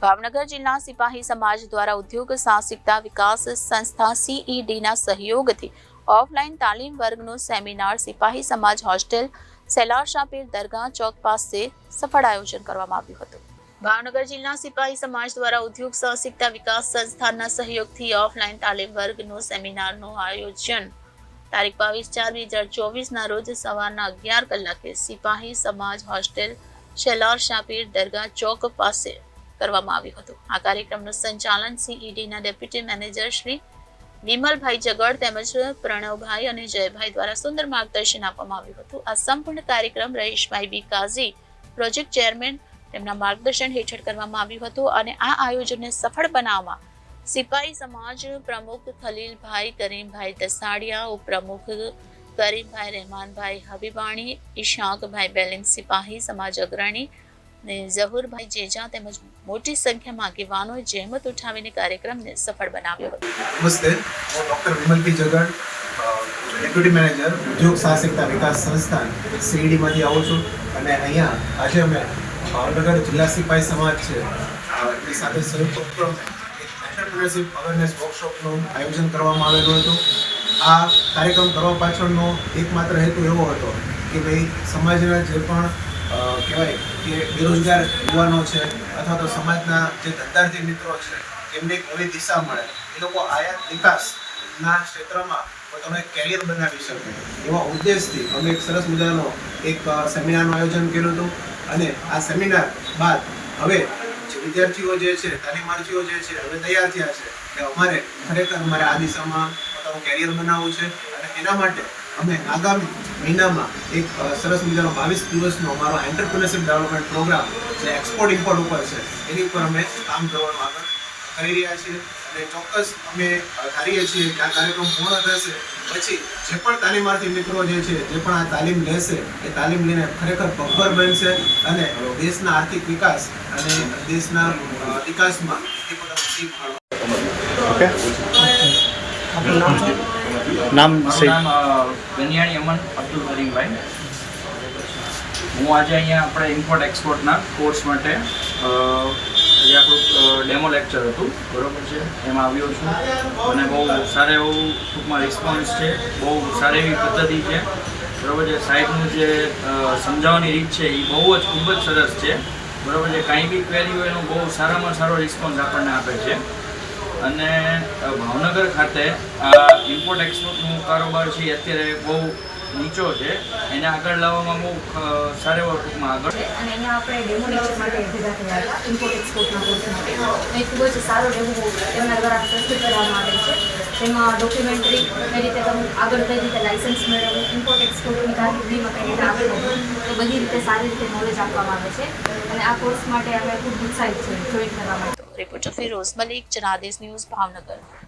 ભાવનગર જિલ્લા સિપાહી સમાજ દ્વારા ઉદ્યોગ સાહસિકતા વિકાસ સંસ્થા CEDના સહયોગથી ઓફલાઈન તાલીમ વર્ગનો સેમિનાર સિપાહી સમાજ હોસ્ટેલ સેલાર શાપીર દરગાહ ચોક પાસે સફળ આયોજન કરવામાં આવ્યું હતું। ભાવનગર જિલ્લા સિપાહી સમાજ દ્વારા ઉદ્યોગ સાહસિકતા વિકાસ સંસ્થાના સહયોગથી ઓફલાઈન તાલીમ વર્ગનો સેમિનારનું આયોજન તારીખ 22/4/2024ના રોજ સવારના 11 કલાકે સિપાહી સમાજ હોસ્ટેલ સેલાર શાપીર દરગાહ ચોક પાસે કરવામાં આવ્યું હતું। આ કાર્યક્રમનું સંચાલન CEDના ડેપ્યુટી મેનેજર શ્રી વિમલભાઈ જગડ તેમજ પ્રણવભાઈ અને જયભાઈ દ્વારા સુંદર માર્ગદર્શન આપવામાં આવ્યું હતું। આ સંપૂર્ણ કાર્યક્રમ રહીશભાઈ બી કાઝી પ્રોજેક્ટ ચેરમેન તેમના માર્ગદર્શન હેઠળ કરવામાં આવ્યું હતું અને આ આયોજનને સફળ બનાવવા સિપાહી સમાજ પ્રમુખ ખલીલભાઈ કરીમભાઈ દસાડિયા, ઉપપ્રમુખ કરીમભાઈ રહેમાનભાઈ હબીબાણી, ઈશાકભાઈ બેલિંગ સિપાહી સમાજ અગ્રણી ને ઝહુરભાઈ જેજા તેમજ મોટી સંખ્યામાં આગેવાનોએ જહેમત ઉઠાવીને કાર્યક્રમને સફળ બનાવ્યો હતો। નમસ્તે, હું ડૉક્ટર વિમલભાઈ જગડ, ડેપ્યુટી મેનેજર ઉદ્યોગ સાહસિકતા વિકાસ સંસ્થાન CEDમાંથી આવું છું અને અહીંયા આજે અમે ભાવનગર જિલ્લા સિપાહી સમાજ છે એની સાથે સંયુક્ત ઉપક્રમે એન્ટરપ્રિન્યોરશિપ અવેરનેસ વર્કશોપનું આયોજન કરવામાં આવેલું હતું। આ કાર્યક્રમ કરવા પાછળનો એકમાત્ર હેતુ એવો હતો કે ભાઈ સમાજના જે પણ કહેવાય કે બેરોજગાર યુવાનો છે અથવા તો સમાજના જે ધંધાર્થી મિત્રો છે એમને એક નવી દિશા મળે, એ લોકો આયાત નિકાસના ક્ષેત્રમાં પોતાનું એક કેરિયર બનાવી શકે એવા ઉદ્દેશથી અમે એક સરસ મજાનો એક સેમિનારનું આયોજન કર્યું હતું અને આ સેમિનાર બાદ હવે જે વિદ્યાર્થીઓ જે છે, તાલીમાર્થીઓ જે છે હવે તૈયાર થયા છે કે અમારે ખરેખર અમારે આ દિશામાં પોતાનું કેરિયર બનાવવું છે અને એના માટે અમે આગામી મહિનામાં એક સરસ મજાનો 22 દિવસનો અમારો એન્ટરપ્રિન્યોરશિપ ડેવલપમેન્ટ પ્રોગ્રામ જે એક્સપોર્ટ ઇમ્પોર્ટ ઉપર છે એની ઉપર અમે કામ કરવાનું આગળ કરી રહ્યા છીએ અને ચોક્કસ અમે ધારીએ છીએ કે આ કાર્યક્રમ પૂર્ણ થશે પછી જે પણ તાલીમાર્થી મિત્રો જે છે જે પણ આ તાલીમ લેશે એ તાલીમ લઈને ખરેખર પગભર બનશે અને દેશના આર્થિક વિકાસ અને દેશના વિકાસમાં એ પોતાનું શીખ ઓકે નામ ગનિયાણી અમન અબ્દુલ કરીમભાઈ। હું આજે અહીંયા આપણે ઇમ્પોર્ટ એક્સપોર્ટના કોર્સ માટે જે આપણું ડેમો લેક્ચર હતું બરાબર છે એમાં આવ્યો છું અને બહુ સારા એવું ટૂંકમાં રિસ્પોન્સ છે, બહુ સારી એવી પદ્ધતિ છે બરાબર છે। સાહેબનું જે સમજાવવાની રીત છે એ બહુ જ ખૂબ જ સરસ છે બરાબર છે। કાંઈ બી ક્વેરી હોય એનો બહુ સારામાં સારો રિસ્પોન્સ આપણને આપે છે અને ભાવનગર ખાતે આ ઇમ્પોર્ટ એક્સપોર્ટનો કારોબાર છે અત્યારે બહુ નીચો છે, એને આગળ લાવવામાં બહુ સારો એવો ટૂંકમાં આગળ અને અહીંયા આપણે ડેમો લેક્ચર માટે ભેગા થયા હતા ઇમ્પોર્ટ એક્સપોર્ટના કોર્સ માટે। અહીં ખૂબ જ સારો ડેમો તેમના દ્વારા પ્રસ્તુત કરવામાં આવે છે, તેમાં ડોક્યુમેન્ટરી કઈ રીતે તમે આગળ કઈ રીતે લાઇસન્સ મેળવવું, ઇમ્પોર્ટ એક્સપોર્ટની કારકિર્દીમાં કઈ રીતે આગળ વધવું એ બધી રીતે સારી રીતે નોલેજ આપવામાં આવે છે અને આ કોર્સ માટે અમે ખૂબ ઉત્સાહિત છીએ જોઈન કરવા માટે। Reporter Firoz Malik, Janadesh news, Bhavnagar.